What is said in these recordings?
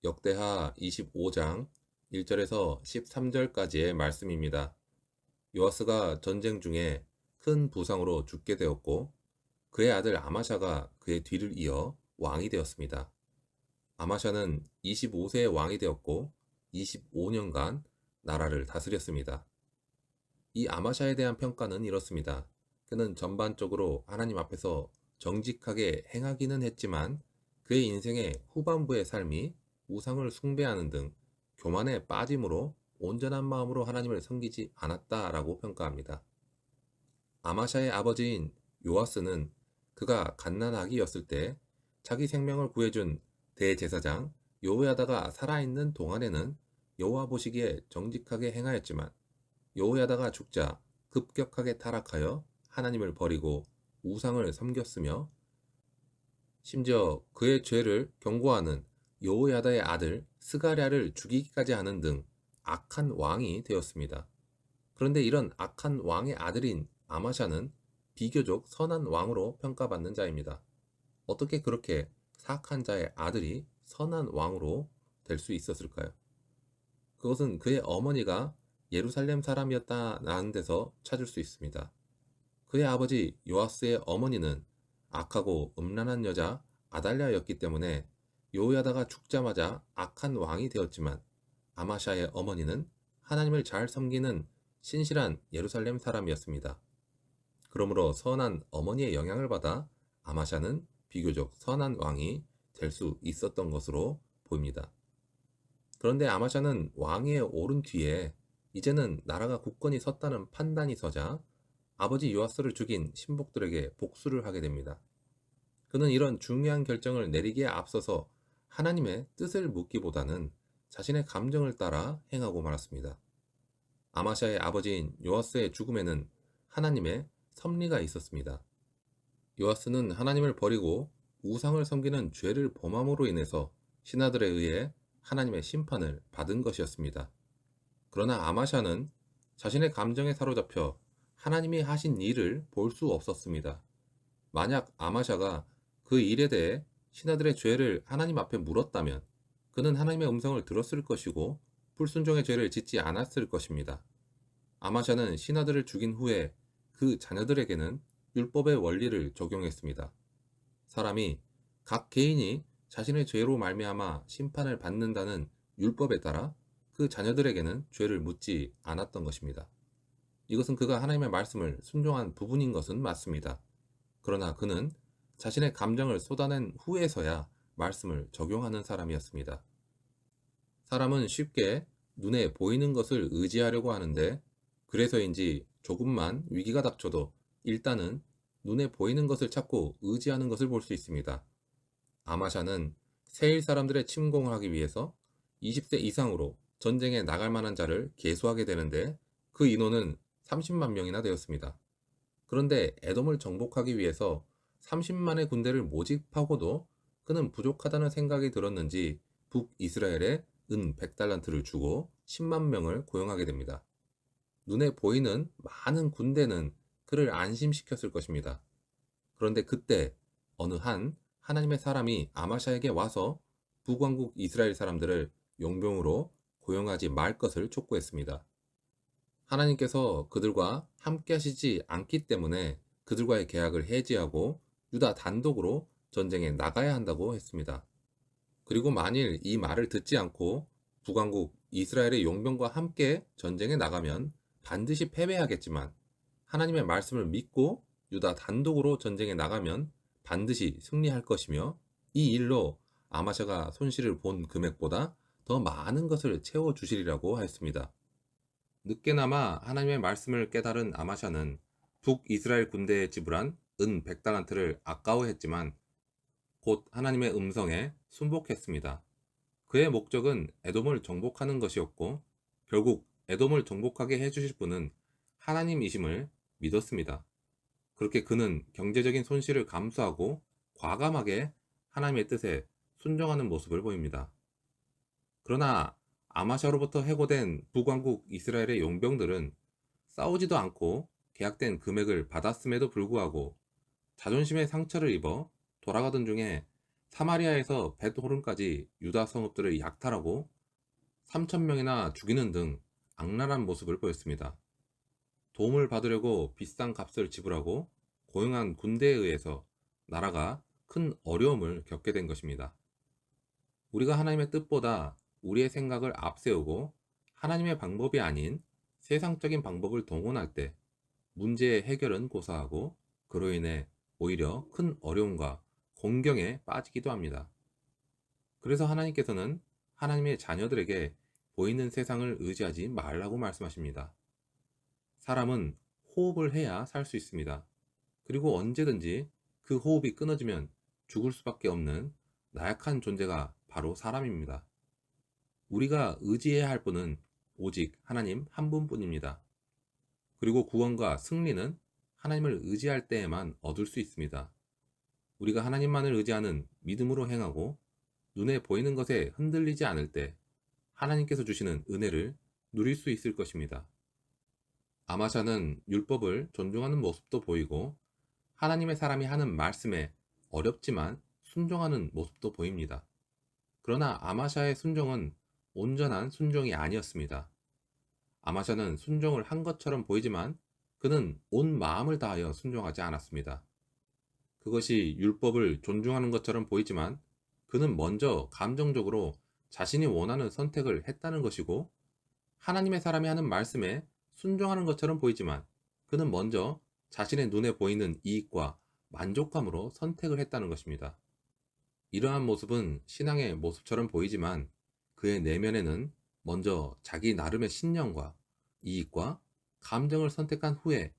역대하 25장 1절에서 13절까지의 말씀입니다. 요아스가 전쟁 중에 큰 부상으로 죽게 되었고 그의 아들 아마샤가 그의 뒤를 이어 왕이 되었습니다. 아마샤는 25세의 왕이 되었고 25년간 나라를 다스렸습니다. 이 아마샤에 대한 평가는 이렇습니다. 그는 전반적으로 하나님 앞에서 정직하게 행하기는 했지만 그의 인생의 후반부의 삶이 우상을 숭배하는 등 교만에 빠짐으로 온전한 마음으로 하나님을 섬기지 않았다라고 평가합니다. 아마샤의 아버지인 요아스는 그가 갓난아기였을 때 자기 생명을 구해준 대제사장 여호야다가 살아있는 동안에는 여호와 보시기에 정직하게 행하였지만 여호야다가 죽자 급격하게 타락하여 하나님을 버리고 우상을 섬겼으며 심지어 그의 죄를 경고하는 여호야다의 아들 스가랴를 죽이기까지 하는 등 악한 왕이 되었습니다. 그런데 이런 악한 왕의 아들인 아마샤는 비교적 선한 왕으로 평가받는 자입니다. 어떻게 그렇게 사악한 자의 아들이 선한 왕으로 될 수 있었을까요? 그것은 그의 어머니가 예루살렘 사람이었다는 데서 찾을 수 있습니다. 그의 아버지 요아스의 어머니는 악하고 음란한 여자 아달랴였기 때문에 여호야다가 죽자마자 악한 왕이 되었지만 아마샤의 어머니는 하나님을 잘 섬기는 신실한 예루살렘 사람이었습니다. 그러므로 선한 어머니의 영향을 받아 아마샤는 비교적 선한 왕이 될 수 있었던 것으로 보입니다. 그런데 아마샤는 왕위에 오른 뒤에 이제는 나라가 굳건히 섰다는 판단이 서자 아버지 요아스를 죽인 신복들에게 복수를 하게 됩니다. 그는 이런 중요한 결정을 내리기에 앞서서 하나님의 뜻을 묻기보다는 자신의 감정을 따라 행하고 말았습니다. 아마샤의 아버지인 요아스의 죽음에는 하나님의 섭리가 있었습니다. 요아스는 하나님을 버리고 우상을 섬기는 죄를 범함으로 인해서 신하들에 의해 하나님의 심판을 받은 것이었습니다. 그러나 아마샤는 자신의 감정에 사로잡혀 하나님이 하신 일을 볼 수 없었습니다. 만약 아마샤가 그 일에 대해 신하들의 죄를 하나님 앞에 물었다면 그는 하나님의 음성을 들었을 것이고 불순종의 죄를 짓지 않았을 것입니다. 아마샤는 신하들을 죽인 후에 그 자녀들에게는 율법의 원리를 적용했습니다. 사람이 각 개인이 자신의 죄로 말미암아 심판을 받는다는 율법에 따라 그 자녀들에게는 죄를 묻지 않았던 것입니다. 이것은 그가 하나님의 말씀을 순종한 부분인 것은 맞습니다. 그러나 그는 자신의 감정을 쏟아낸 후에서야 말씀을 적용하는 사람이었습니다. 사람은 쉽게 눈에 보이는 것을 의지하려고 하는데 그래서인지 조금만 위기가 닥쳐도 일단은 눈에 보이는 것을 찾고 의지하는 것을 볼 수 있습니다. 아마샤는 세일 사람들의 침공을 하기 위해서 20세 이상으로 전쟁에 나갈 만한 자를 계수하게 되는데 그 인원은 30만 명이나 되었습니다. 그런데 에돔을 정복하기 위해서 30만의 군대를 모집하고도 그는 부족하다는 생각이 들었는지 북이스라엘에 은 100달란트를 주고 10만 명을 고용하게 됩니다. 눈에 보이는 많은 군대는 그를 안심시켰을 것입니다. 그런데 그때 어느 한 하나님의 사람이 아마샤에게 와서 북왕국 이스라엘 사람들을 용병으로 고용하지 말 것을 촉구했습니다. 하나님께서 그들과 함께 하시지 않기 때문에 그들과의 계약을 해지하고 유다 단독으로 전쟁에 나가야 한다고 했습니다. 그리고 만일 이 말을 듣지 않고 북왕국 이스라엘의 용병과 함께 전쟁에 나가면 반드시 패배하겠지만 하나님의 말씀을 믿고 유다 단독으로 전쟁에 나가면 반드시 승리할 것이며 이 일로 아마샤가 손실을 본 금액보다 더 많은 것을 채워주시리라고 하였습니다. 늦게나마 하나님의 말씀을 깨달은 아마샤는 북이스라엘 군대에 지불한 은 100달란트를 아까워했지만 곧 하나님의 음성에 순복했습니다. 그의 목적은 에돔을 정복하는 것이었고 결국 에돔을 정복하게 해주실 분은 하나님이심을 믿었습니다. 그렇게 그는 경제적인 손실을 감수하고 과감하게 하나님의 뜻에 순종하는 모습을 보입니다. 그러나 아마샤로부터 해고된 북왕국 이스라엘의 용병들은 싸우지도 않고 계약된 금액을 받았음에도 불구하고 자존심의 상처를 입어 돌아가던 중에 사마리아에서 벳호른까지 유다 성읍들을 약탈하고 3,000명이나 죽이는 등 악랄한 모습을 보였습니다. 도움을 받으려고 비싼 값을 지불하고 고용한 군대에 의해서 나라가 큰 어려움을 겪게 된 것입니다. 우리가 하나님의 뜻보다 우리의 생각을 앞세우고 하나님의 방법이 아닌 세상적인 방법을 동원할 때 문제의 해결은 고사하고 그로 인해 오히려 큰 어려움과 공경에 빠지기도 합니다. 그래서 하나님께서는 하나님의 자녀들에게 보이는 세상을 의지하지 말라고 말씀하십니다. 사람은 호흡을 해야 살 수 있습니다. 그리고 언제든지 그 호흡이 끊어지면 죽을 수밖에 없는 나약한 존재가 바로 사람입니다. 우리가 의지해야 할 분은 오직 하나님 한 분뿐입니다. 그리고 구원과 승리는 하나님을 의지할 때에만 얻을 수 있습니다. 우리가 하나님만을 의지하는 믿음으로 행하고 눈에 보이는 것에 흔들리지 않을 때 하나님께서 주시는 은혜를 누릴 수 있을 것입니다. 아마샤는 율법을 존중하는 모습도 보이고 하나님의 사람이 하는 말씀에 어렵지만 순종하는 모습도 보입니다. 그러나 아마샤의 순종은 온전한 순종이 아니었습니다. 아마샤는 순종을 한 것처럼 보이지만 그는 온 마음을 다하여 순종하지 않았습니다. 그것이 율법을 존중하는 것처럼 보이지만 그는 먼저 감정적으로 자신이 원하는 선택을 했다는 것이고 하나님의 사람이 하는 말씀에 순종하는 것처럼 보이지만 그는 먼저 자신의 눈에 보이는 이익과 만족감으로 선택을 했다는 것입니다. 이러한 모습은 신앙의 모습처럼 보이지만 그의 내면에는 먼저 자기 나름의 신념과 이익과 감정을 선택한 후에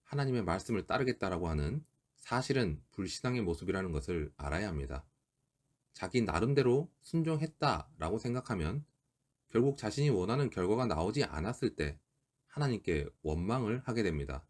하나님의 말씀을 따르겠다라고 하는 사실은 불신앙의 모습이라는 것을 알아야 합니다. 자기 나름대로 순종했다라고 생각하면 결국 자신이 원하는 결과가 나오지 않았을 때 하나님께 원망을 하게 됩니다.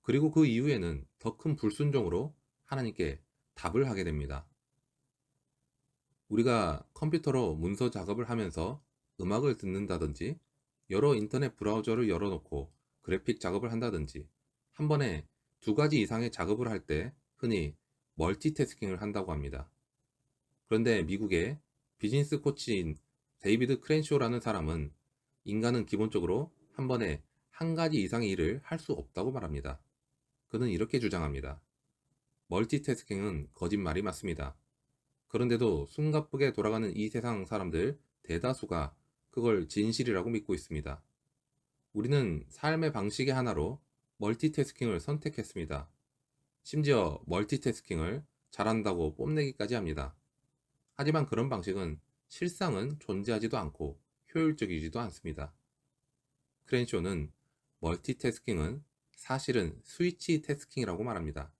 그리고 그 이후에는 더 큰 불순종으로 하나님께 답을 하게 됩니다. 우리가 컴퓨터로 문서 작업을 하면서 음악을 듣는다든지 여러 인터넷 브라우저를 열어놓고 그래픽 작업을 한다든지 한 번에 두 가지 이상의 작업을 할 때 흔히 멀티태스킹을 한다고 합니다. 그런데 미국의 비즈니스 코치인 데이비드 크렌쇼라는 사람은 인간은 기본적으로 한 번에 한 가지 이상의 일을 할 수 없다고 말합니다. 그는 이렇게 주장합니다. 멀티태스킹은 거짓말이 맞습니다. 그런데도 숨가쁘게 돌아가는 이 세상 사람들 대다수가 그걸 진실이라고 믿고 있습니다. 우리는 삶의 방식의 하나로 멀티태스킹을 선택했습니다. 심지어 멀티태스킹을 잘한다고 뽐내기까지 합니다. 하지만 그런 방식은 실상은 존재하지도 않고 효율적이지도 않습니다. 크렌쇼는 멀티태스킹은 사실은 스위치 태스킹이라고 말합니다.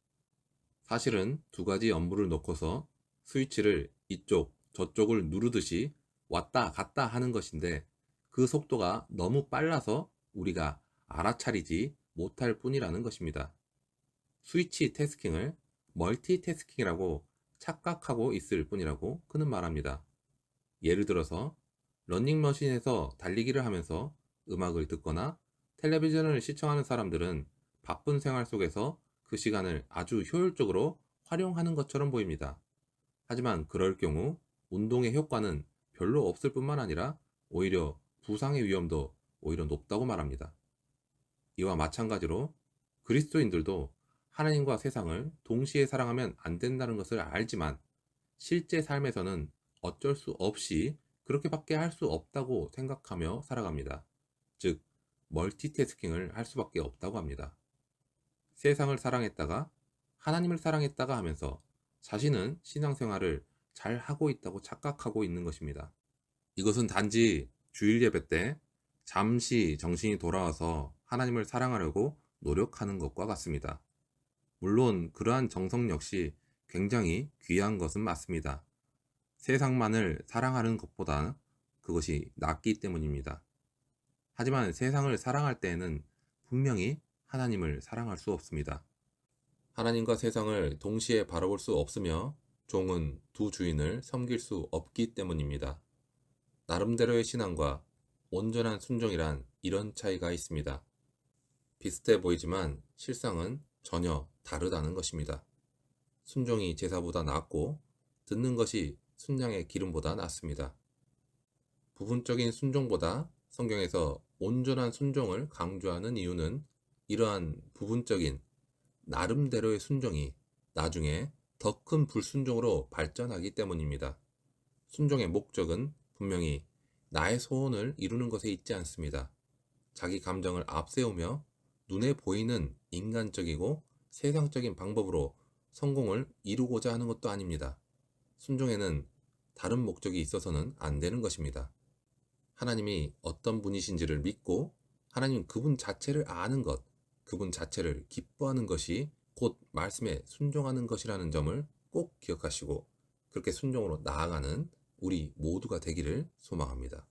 사실은 두 가지 업무를 놓고서 스위치를 이쪽, 저쪽을 누르듯이 왔다 갔다 하는 것인데 그 속도가 너무 빨라서 우리가 알아차리지 못할 뿐이라는 것입니다. 스위치 태스킹을 멀티태스킹이라고 착각하고 있을 뿐이라고 그는 말합니다. 예를 들어서 러닝머신에서 달리기를 하면서 음악을 듣거나 텔레비전을 시청하는 사람들은 바쁜 생활 속에서 그 시간을 아주 효율적으로 활용하는 것처럼 보입니다. 하지만 그럴 경우 운동의 효과는 별로 없을 뿐만 아니라 오히려 부상의 위험도 오히려 높다고 말합니다. 이와 마찬가지로 그리스도인들도 하나님과 세상을 동시에 사랑하면 안 된다는 것을 알지만 실제 삶에서는 어쩔 수 없이 그렇게밖에 할 수 없다고 생각하며 살아갑니다. 즉, 멀티태스킹을 할 수밖에 없다고 합니다. 세상을 사랑했다가 하나님을 사랑했다가 하면서 자신은 신앙생활을 잘 하고 있다고 착각하고 있는 것입니다. 이것은 단지 주일 예배 때 잠시 정신이 돌아와서 하나님을 사랑하려고 노력하는 것과 같습니다. 물론 그러한 정성 역시 굉장히 귀한 것은 맞습니다. 세상만을 사랑하는 것보다 그것이 낫기 때문입니다. 하지만 세상을 사랑할 때에는 분명히 하나님을 사랑할 수 없습니다. 하나님과 세상을 동시에 바라볼 수 없으며 종은 두 주인을 섬길 수 없기 때문입니다. 나름대로의 신앙과 온전한 순종이란 이런 차이가 있습니다. 비슷해 보이지만 실상은 전혀 다르다는 것입니다. 순종이 제사보다 낫고 듣는 것이 순양의 기름보다 낫습니다. 부분적인 순종보다 성경에서 온전한 순종을 강조하는 이유는 이러한 부분적인 나름대로의 순종이 나중에 더 큰 불순종으로 발전하기 때문입니다. 순종의 목적은 분명히 나의 소원을 이루는 것에 있지 않습니다. 자기 감정을 앞세우며 눈에 보이는 인간적이고 세상적인 방법으로 성공을 이루고자 하는 것도 아닙니다. 순종에는 다른 목적이 있어서는 안 되는 것입니다. 하나님이 어떤 분이신지를 믿고 하나님 그분 자체를 아는 것, 그분 자체를 기뻐하는 것이 곧 말씀에 순종하는 것이라는 점을 꼭 기억하시고 그렇게 순종으로 나아가는 우리 모두가 되기를 소망합니다.